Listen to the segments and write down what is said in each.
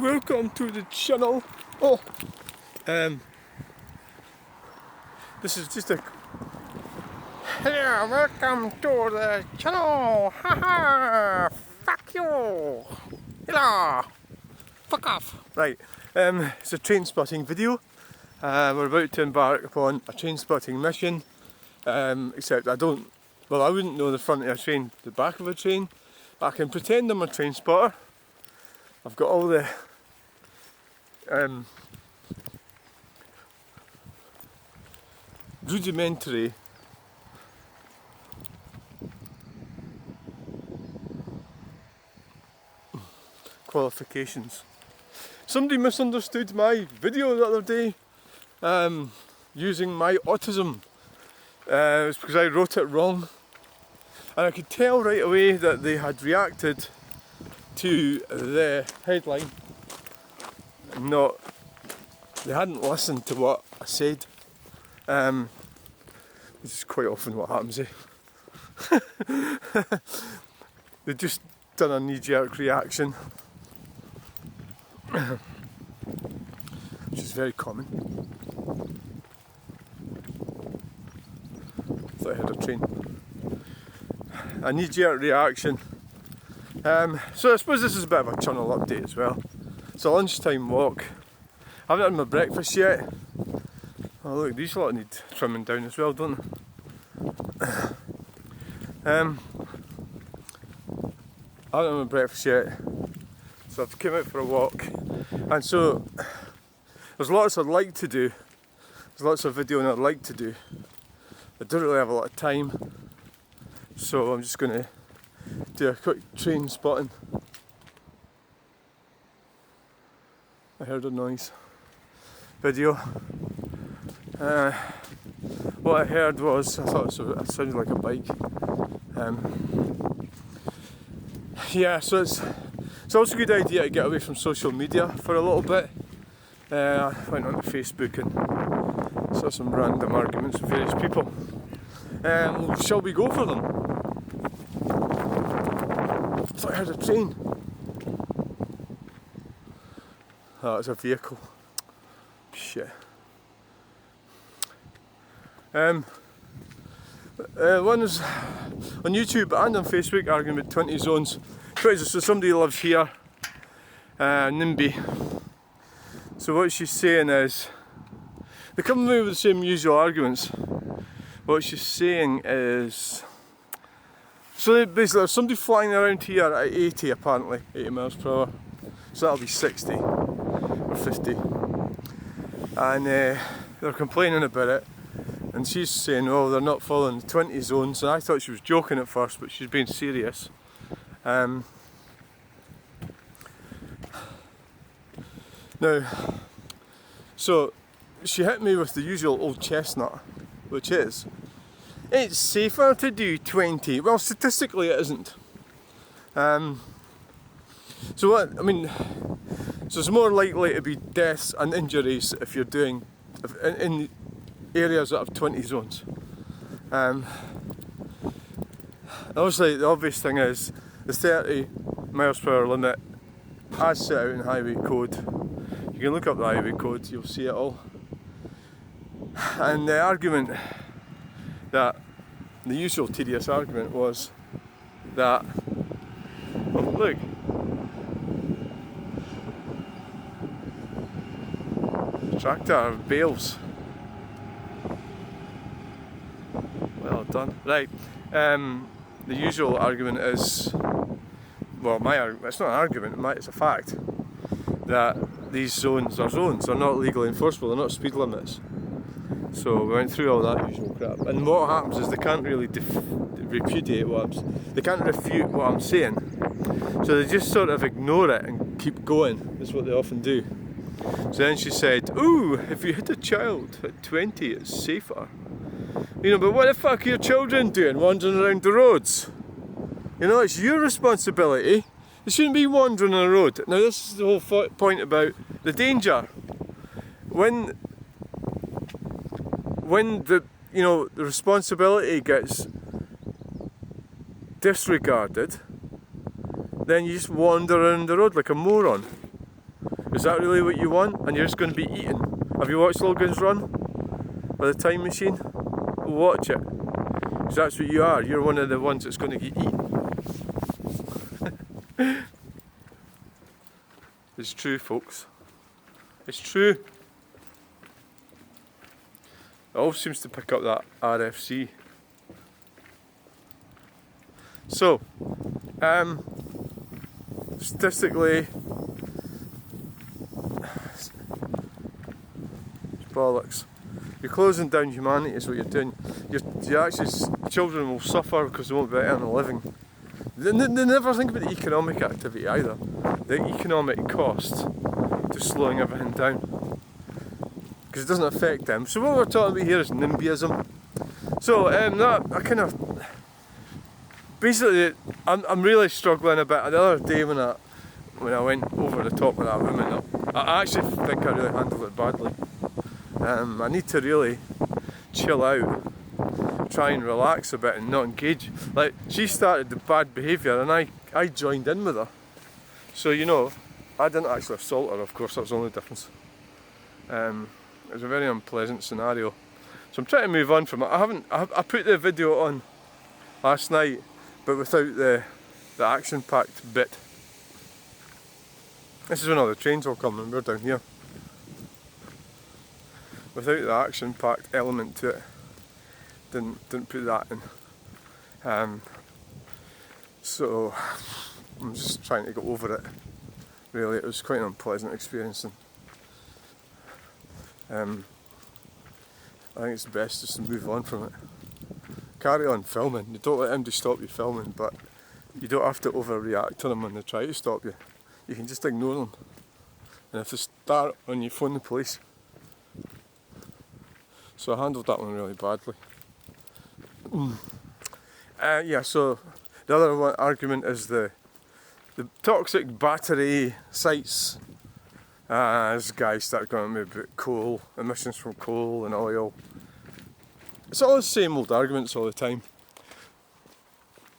welcome to the channel. Oh, this is just a hello, welcome to the channel. Haha, fuck you. Hello, fuck off. Right, it's a train spotting video. We're about to embark upon a train spotting mission. Except I wouldn't know the front of a train, the back of a train. But I can pretend I'm a train spotter. I've got all the rudimentary qualifications. Somebody misunderstood my video the other day using my autism. It's because I wrote it wrong, and I could tell right away that they had reacted to the headline. They hadn't listened to what I said, which is quite often what happens. They just done a knee-jerk reaction, which is very common. I thought I had a train. A knee-jerk reaction. So I suppose this is a bit of a channel update as well. It's a lunchtime walk. I haven't had my breakfast yet. Oh look, these lot need trimming down as well, don't they? I haven't had my breakfast yet, so I've come out for a walk. And so there's lots I'd like to do. There's lots of videoing I'd like to do. I don't really have a lot of time, so I'm just going to do a quick train spotting. I heard a noise. Video. What I heard was, I thought it sounded like a bike. Yeah, so it's also a good idea to get away from social media for a little bit. I went onto Facebook and saw some random arguments with various people. Shall we go for them? I thought I heard a train. Oh, it's a vehicle. Shit. One was on YouTube and on Facebook arguing about 20 zones. So somebody lives here, NIMBY. So what she's saying is, they come with the same usual arguments. What she's saying is, so basically there's somebody flying around here at 80 apparently, 80 miles per hour. So that'll be 60 or 50. And they're complaining about it. And she's saying, oh, they're not following the 20 zones. And I thought she was joking at first, but she's being serious. Now, so she hit me with the usual old chestnut, which is, it's safer to do 20. Well, statistically it isn't. So it's more likely to be deaths and injuries if you're doing in areas that have 20 zones. Obviously the obvious thing is the 30 miles per hour limit as set out in highway code. You can look up the highway code, you'll see it all. And the argument that, the usual tedious argument was that, oh look, tractor bales. Well done. Right. The usual argument is, well, my argument, it's not an argument, it's a fact, that these zones are zones, they're not legally enforceable, they're not speed limits. So we went through all that usual crap. And what happens is they can't really repudiate they can't refute what I'm saying. So they just sort of ignore it and keep going. That's what they often do. So then she said, ooh, if you hit a child at 20, it's safer. You know, but what the fuck are your children doing, wandering around the roads? You know, it's your responsibility. They shouldn't be wandering on the road. Now this is the whole point about the danger. When the responsibility gets disregarded, then you just wander around the road like a moron. Is that really what you want? And you're just going to be eaten? Have you watched Logans run with a time machine? Watch it. Because that's what you are. You're one of the ones that's going to get eaten. It's true, folks. It's true. It all seems to pick up that RFC. So, statistically, bollocks. You're closing down humanity is what you're doing. You're actually, children will suffer because they won't be able to earn a living. They never think about the economic activity either. The economic cost to slowing everything down. Because it doesn't affect them. So what we're talking about here is NIMBYism. So that I kind of basically I'm really struggling a bit. The other day when I went over the top of that woman, I actually think I really handled it badly. I need to really chill out, try and relax a bit and not engage. Like, she started the bad behaviour and I joined in with her. So, you know, I didn't actually assault her, of course, that was the only difference. It was a very unpleasant scenario. So I'm trying to move on from it. I put the video on last night, but without the action-packed bit. This is when all the trains will come and we're down here. Without the action-packed element to it. Didn't put that in. So I'm just trying to get over it. Really, it was quite an unpleasant experience, and I think it's best just to move on from it. Carry on filming. You don't let anybody stop you filming, but you don't have to overreact to them when they try to stop you. You can just ignore them. And if they start on you, phone the police. So I handled that one really badly. Yeah, so the other argument is the toxic battery sites. As guys start going to me about coal, emissions from coal and oil. It's all the same old arguments all the time.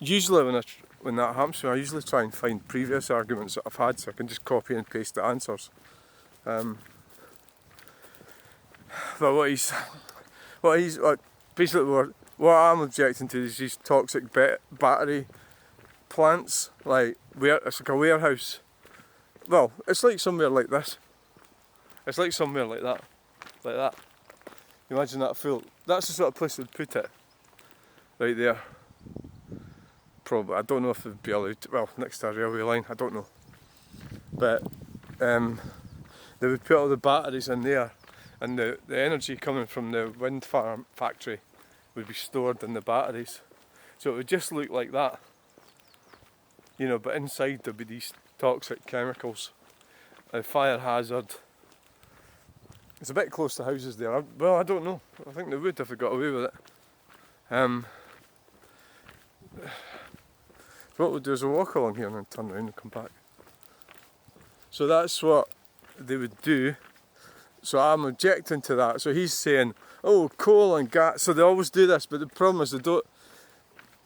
Usually when that happens to me, I usually try and find previous arguments that I've had so I can just copy and paste the answers. But basically what I'm objecting to is these toxic battery plants. It's like a warehouse. Well, it's like somewhere like this. It's like somewhere like that. Like that. Imagine that full. That's the sort of place we'd put it. Right there. Probably. I don't know if it'd be allowed to, well, next to a railway line, I don't know. But they would put all the batteries in there, and the energy coming from the wind farm factory would be stored in the batteries. So it would just look like that. You know, but inside there'd be these toxic chemicals. A fire hazard. It's a bit close to houses there. I don't know. I think they would if they got away with it. So what we'll do is we'll walk along here and then turn around and come back. So that's what they would do. So I'm objecting to that. So he's saying, oh, coal and gas. So they always do this, but the problem is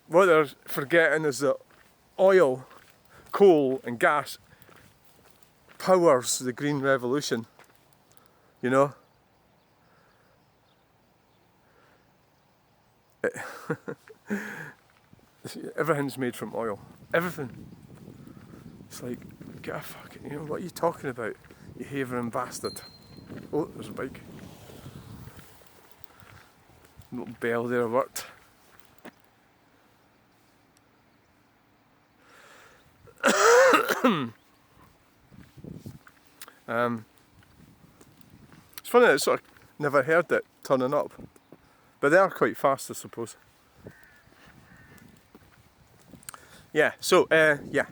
what they're forgetting is that oil, coal and gas powers the green revolution. You know? Everything's made from oil. Everything. It's like, get a fucking, you know, what are you talking about? You havering bastard. Oh, there's a bike. Little bell there worked. It's funny that I sort of never heard it turning up, but they are quite fast, I suppose. Yeah, so, yeah.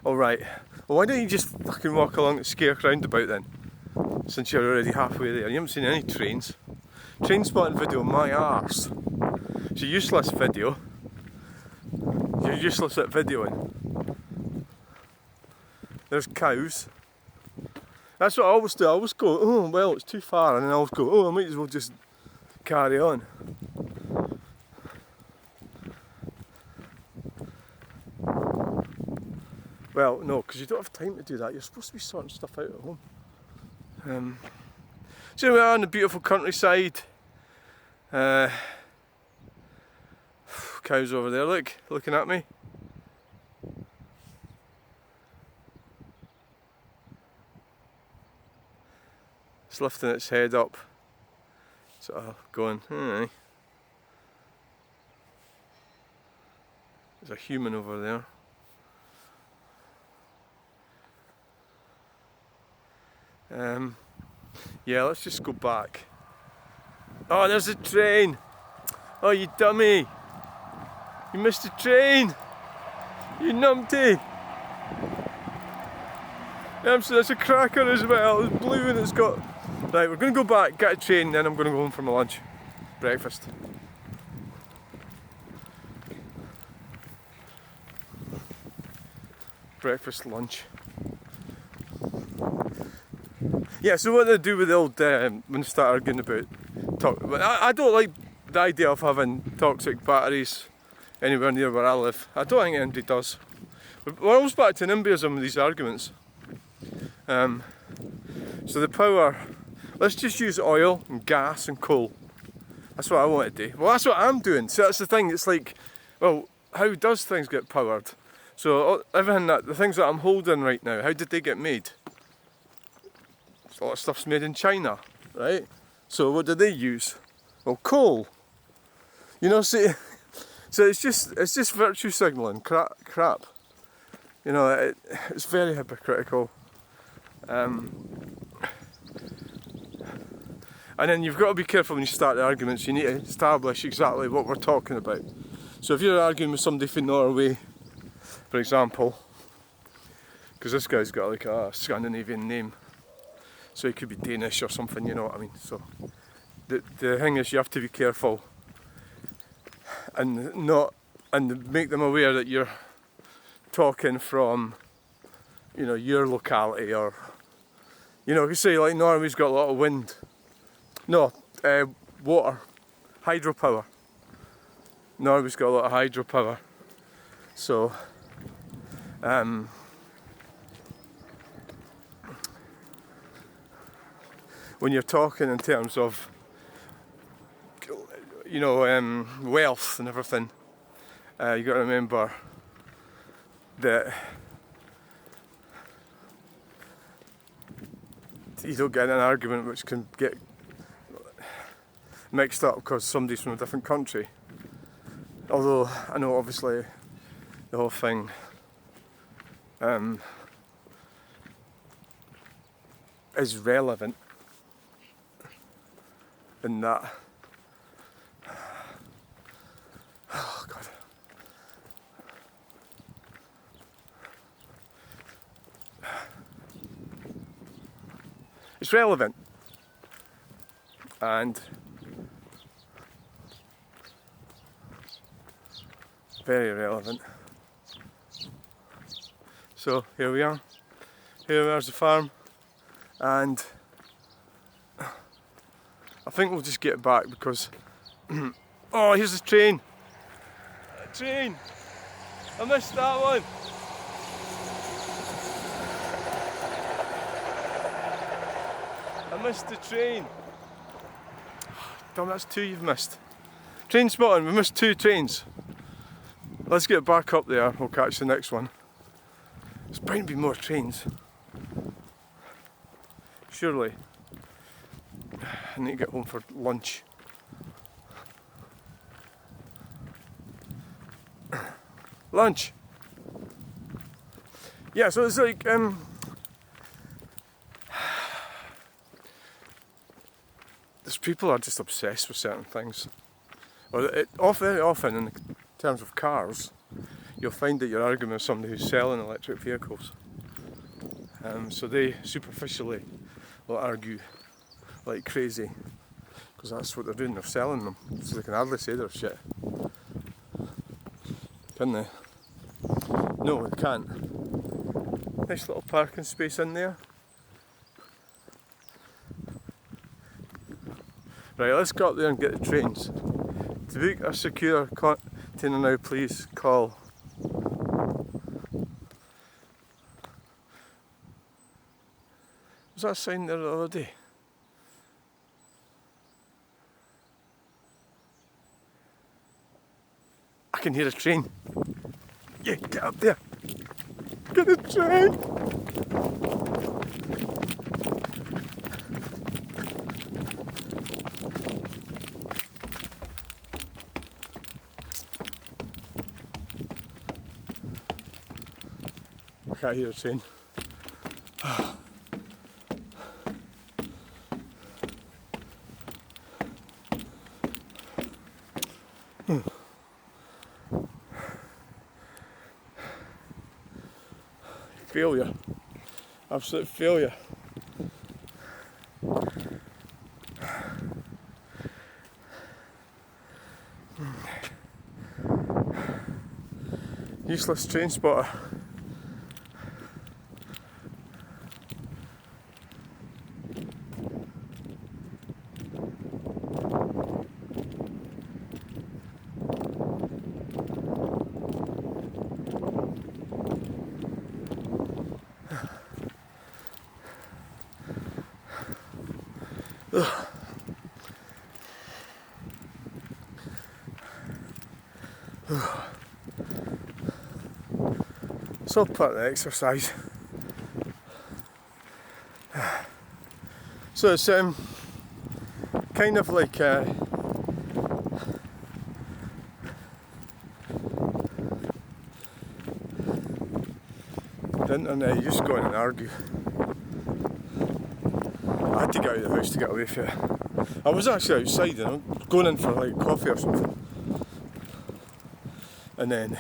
Alright. Well, why don't you just fucking walk along the Scare roundabout then? Since you're already halfway there. You haven't seen any trains. Train spotting video, my arse. It's a useless video. You're useless at videoing. There's cows. That's what I always do. I always go, oh, well, it's too far. And then I always go, oh, I might as well just carry on. Well, no, because you don't have time to do that. You're supposed to be sorting stuff out at home. So we are on the beautiful countryside. Cows over there, look, looking at me. It's lifting its head up, sort of going, hey. There's a human over there. Yeah, let's just go back. Oh, there's a train! Oh, you dummy! You missed the train! You numpty! So there's a cracker as well, it's blue and it's got... Right, we're going to go back, get a train, then I'm going to go home for my lunch. Breakfast. Breakfast, lunch. Yeah, so what they do with the old, when they start arguing about I don't like the idea of having toxic batteries anywhere near where I live. I don't think anybody does. We're almost back to NIMBYism with these arguments. So the power, let's just use oil and gas and coal. That's what I want to do. Well, that's what I'm doing. So that's the thing, it's like, well, how does things get powered? So everything the things that I'm holding right now, how did they get made? A lot of stuff's made in China, right? So what do they use? Well, coal. You know, see, so it's just virtue signalling crap. You know, it's very hypocritical. And then you've got to be careful when you start the arguments. You need to establish exactly what we're talking about. So if you're arguing with somebody from Norway, for example, because this guy's got like a Scandinavian name, so he could be Danish or something, you know what I mean? So the thing is, you have to be careful and make them aware that you're talking from, you know, your locality, or, you know, if you say like Norway's got a lot of wind, no, water, hydropower. Norway's got a lot of hydropower, so when you're talking in terms of, you know, wealth and everything, you got to remember that you don't get in an argument which can get mixed up because somebody's from a different country. Although I know obviously the whole thing is relevant in that. Oh God. It's relevant, and very relevant. So here we are. Here's the farm, and I think we'll just get back because oh, here's the train. Train! I missed that one. I missed the train. Damn, that's two you've missed. Train spotting, we missed two trains. Let's get back up there, we'll catch the next one. There's bound to be more trains. Surely. I need to get home for lunch. Lunch! Yeah, so it's like, these people are just obsessed with certain things. Or very often in terms of cars, you'll find that you're arguing with somebody who's selling electric vehicles. So they superficially will argue like crazy, because that's what they're doing, they're selling them, so they can hardly say they're shit. Can they? No, they can't. Nice little parking space in there. Right, let's go up there and get the trains. To book a secure container now, please call. Was that a sign there the other day? I can hear a train. Yeah, get up there. Get a train. I can't hear a train. Failure. Absolute failure. Useless train spotter. It's all part of the exercise. So it's kind of like the internet. You just go in and argue. I had to get out of the house to get away from it. I was actually outside, going in for like coffee or something, and then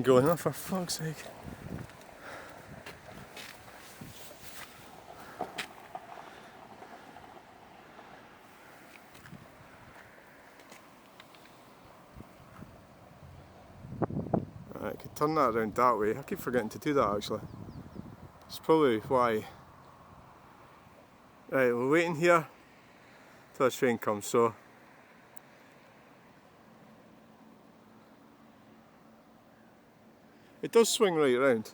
going, oh, for fuck's sake. I could turn that around that way. I keep forgetting to do that actually. It's probably why. Right, we're waiting here till the train comes, so it does swing right around.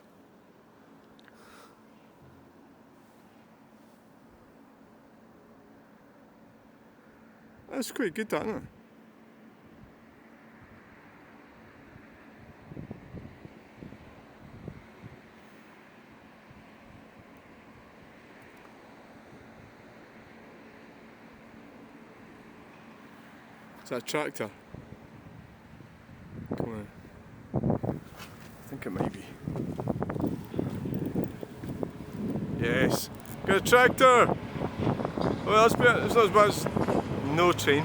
That's quite good, that, isn't it? Is that a tractor? Come on. I think it might be. Yes. Got a tractor! Well, it's not as bad as no train.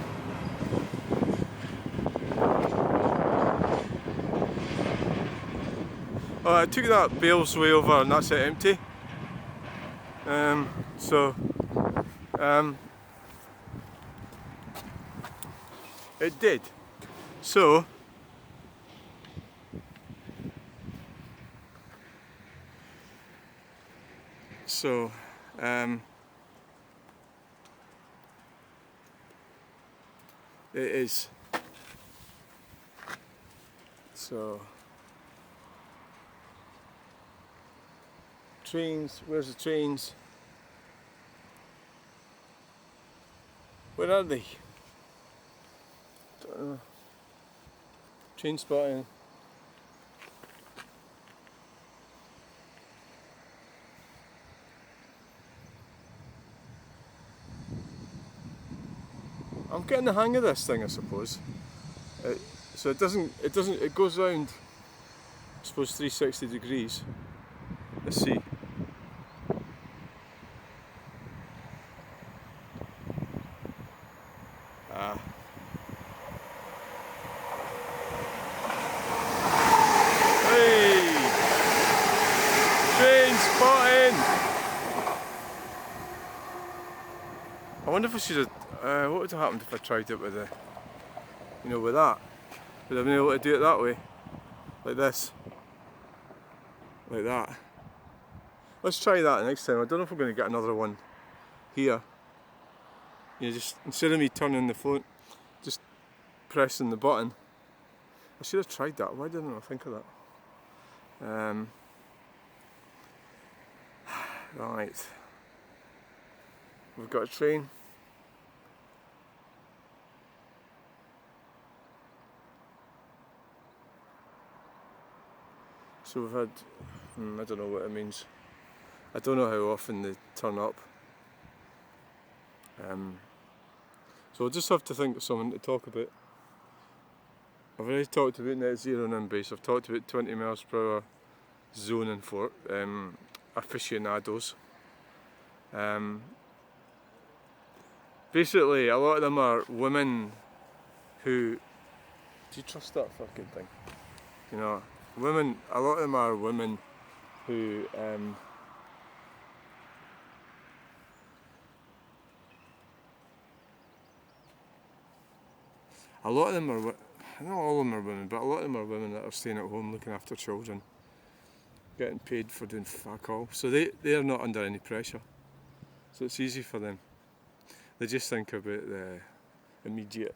Oh, I took that bales way over and that's it empty. It did. So it is. So trains, where's the trains? Where are they? Don't know. Train spotting. I'm getting the hang of this thing, I suppose. So it goes round, I suppose, 360 degrees. Let's see. Hey! Train spotting! I wonder if I should have. What would have happened if I tried it with with that? Would I have been able to do it that way? Like this? Like that? Let's try that next time. I don't know if we're going to get another one here. Just instead of me turning the phone, just pressing the button. I should have tried that. Why didn't I think of that? Right. We've got a train. So we've had, I don't know what it means. I don't know how often they turn up. So I'll just have to think of something to talk about. I've already talked about net zero and in-base. I've talked about 20 miles per hour zoning for aficionados. Basically, a lot of them are women who... Do you trust that fucking thing? You know, women. A lot of them are women who a lot of them are, not all of them are women, but a lot of them are women that are staying at home looking after children, getting paid for doing fuck all. So they are not under any pressure. So it's easy for them. They just think about the immediate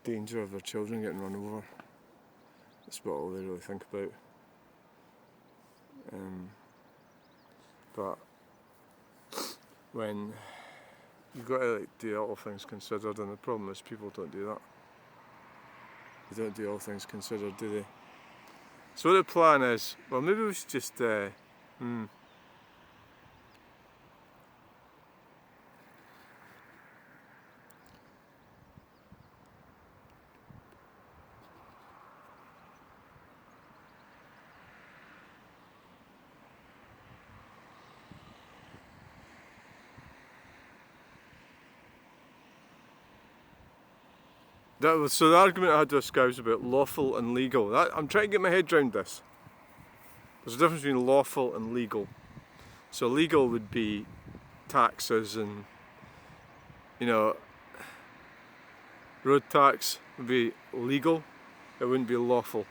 danger of their children getting run over. That's about all they really think about. But when you've got to do all things considered, and the problem is people don't do that. They don't do all things considered, do they? So what the plan is, well, maybe we should just so the argument I had with this guy was about lawful and legal. I'm trying to get my head around this. There's a difference between lawful and legal. So legal would be taxes and, you know, road tax would be legal, it wouldn't be lawful.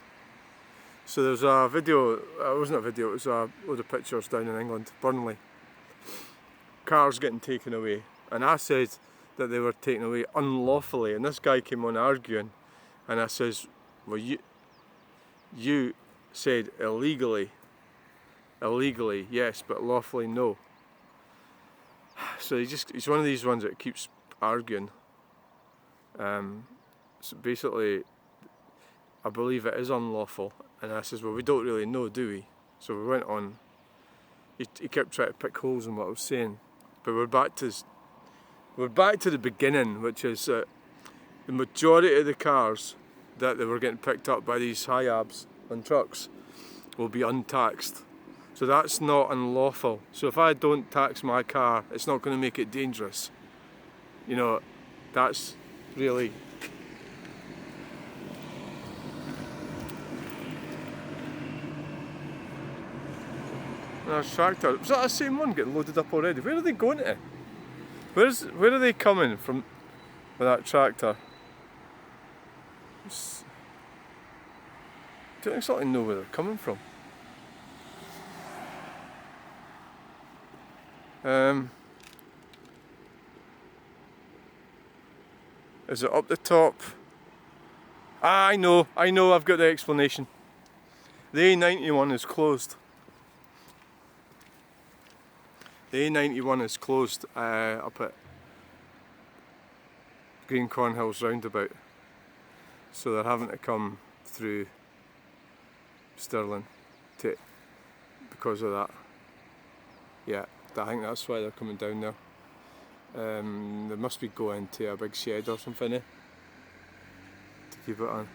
So there's a video, it wasn't a video, it was a load of pictures down in England, Burnley. Cars getting taken away, and I said that they were taken away unlawfully, and this guy came on arguing, and I says, well, you said illegally, yes, but lawfully no. So he's one of these ones that keeps arguing. So basically, I believe it is unlawful, and I says, well, we don't really know, do we? So we went on. He kept trying to pick holes in what I was saying, but we're back to the beginning, which is that the majority of the cars that they were getting picked up by these high-abs on trucks will be untaxed. So that's not unlawful. So if I don't tax my car, it's not going to make it dangerous. You know, that's really... There's a tractor. Was that the same one getting loaded up already? Where are they going to? Where are they coming from with that tractor? Don't exactly know where they're coming from. Is it up the top? I know, I've got the explanation. The A91 is closed. The A91 is closed up at Green Cornhills roundabout, so they're having to come through Stirling because of that. Yeah, I think that's why they're coming down there. They must be going to a big shed or something to keep it on.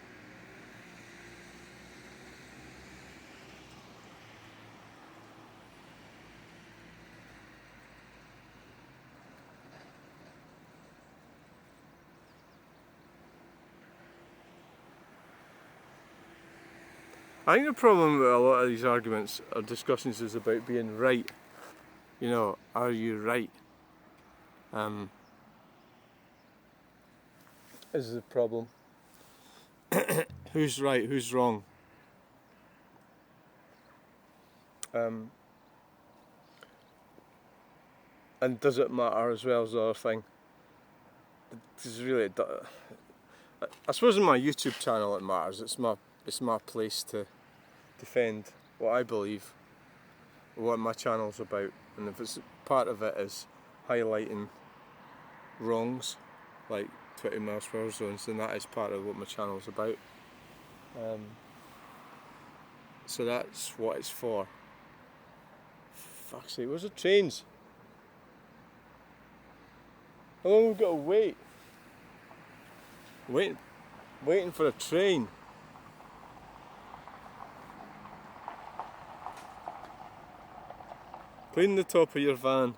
I think the problem with a lot of these arguments or discussions is about being right. You know, are you right? Is the problem. Who's right, who's wrong? And does it matter as well as the other thing? It's really, I suppose in my YouTube channel it matters. It's my place to defend what I believe. what my channel's about, and if it's part of it is highlighting wrongs like 20 miles per hour zones, then that is part of what my channel's about. So that's what it's for. Fuck's sake, where's the trains? How long have we got to wait? Waiting for a train. Clean the top of your van.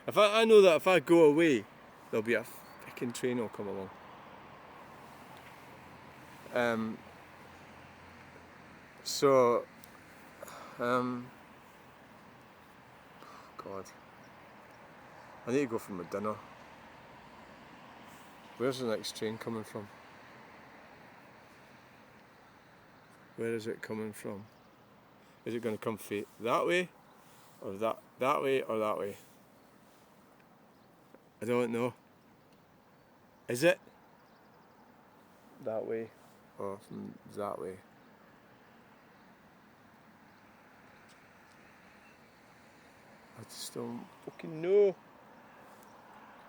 If I know that if I go away, there'll be a fucking train will come along. God, I need to go for my dinner. Where's the next train coming from? Where is it coming from? Is it going to come that way, or that way, or that way? I don't know. Is it that way or from that way? I just don't fucking know.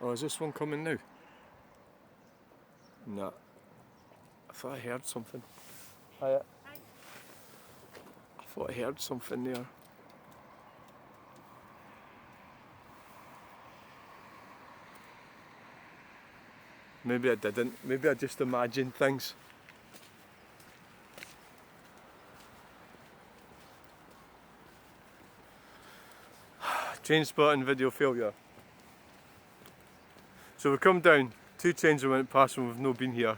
Oh, is this one coming now? Nah. I thought I heard something. I thought I heard something there. Maybe I didn't. Maybe I just imagined things. Train spotting video failure. So we come down, 2 trains went past when we've not been here,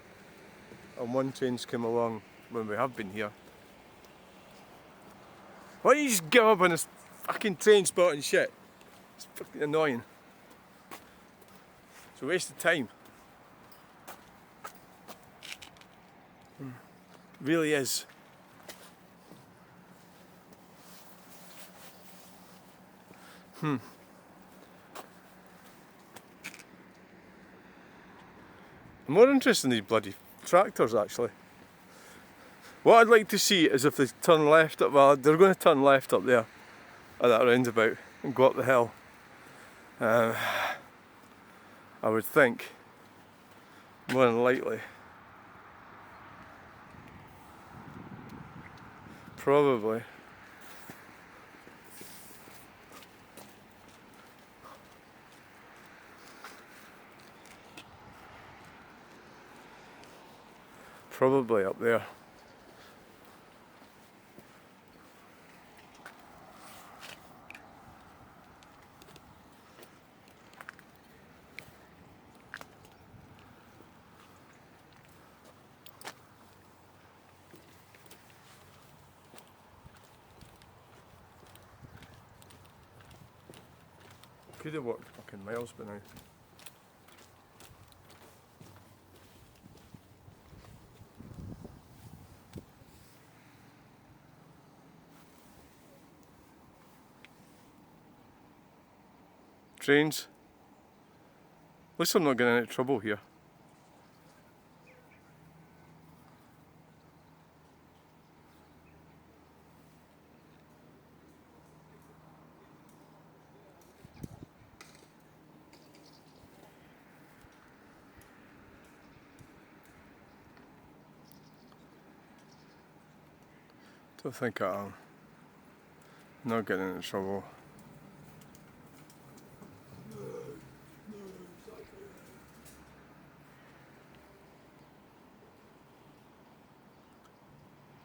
and 1 train's come along when we have been here. Why don't you just give up on this fucking train spotting shit? It's fucking annoying. It's a waste of time. It really is. I'm more interested in these bloody tractors actually. What I'd like to see is if they turn left up, well they're going to turn left up there at that roundabout and go up the hill. I would think, more than likely. Probably. Probably up there. Could have walked fucking miles by now. Trains. At least I'm not getting into trouble here. Don't think I am. Not getting into trouble.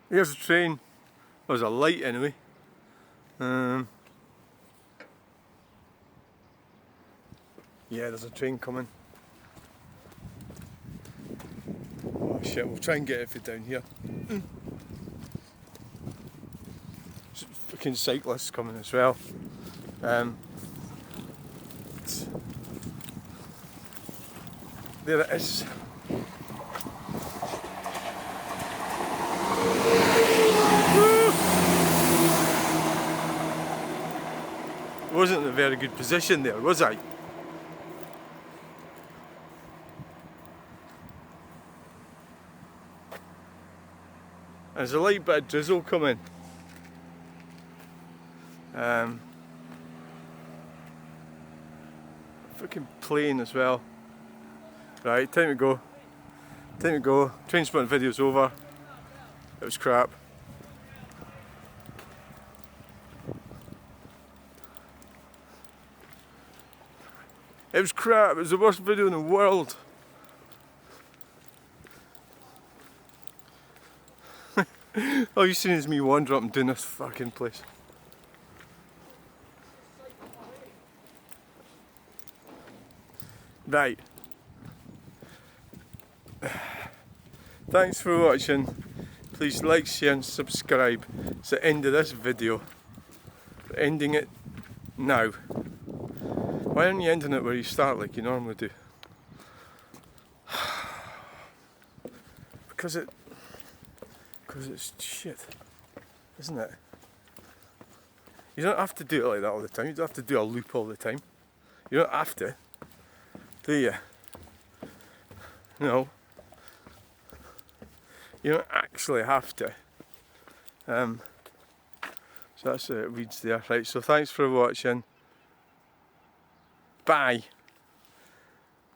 Here's a train. There's a light anyway. Yeah, there's a train coming. Oh shit, we'll try and get it for down here. Fucking cyclists coming as well. There it is. Wasn't in a very good position there, was I? There's a light bit of drizzle coming. Fucking plane as well. Right, time to go. Time to go. Train spotting video's over. It was crap. It was crap. It was the worst video in the world. All you've seen is me wander up and doing this fucking place. Right. Thanks for watching. Please like, share and subscribe. It's the end of this video. We're ending it now. Why aren't you ending it where you start like you normally do? Because it's shit, isn't it? You don't have to do it like that all the time. You don't have to do a loop all the time. You don't have to, do you? No. You don't actually have to. So that's it reads there. Right, so thanks for watching. Bye.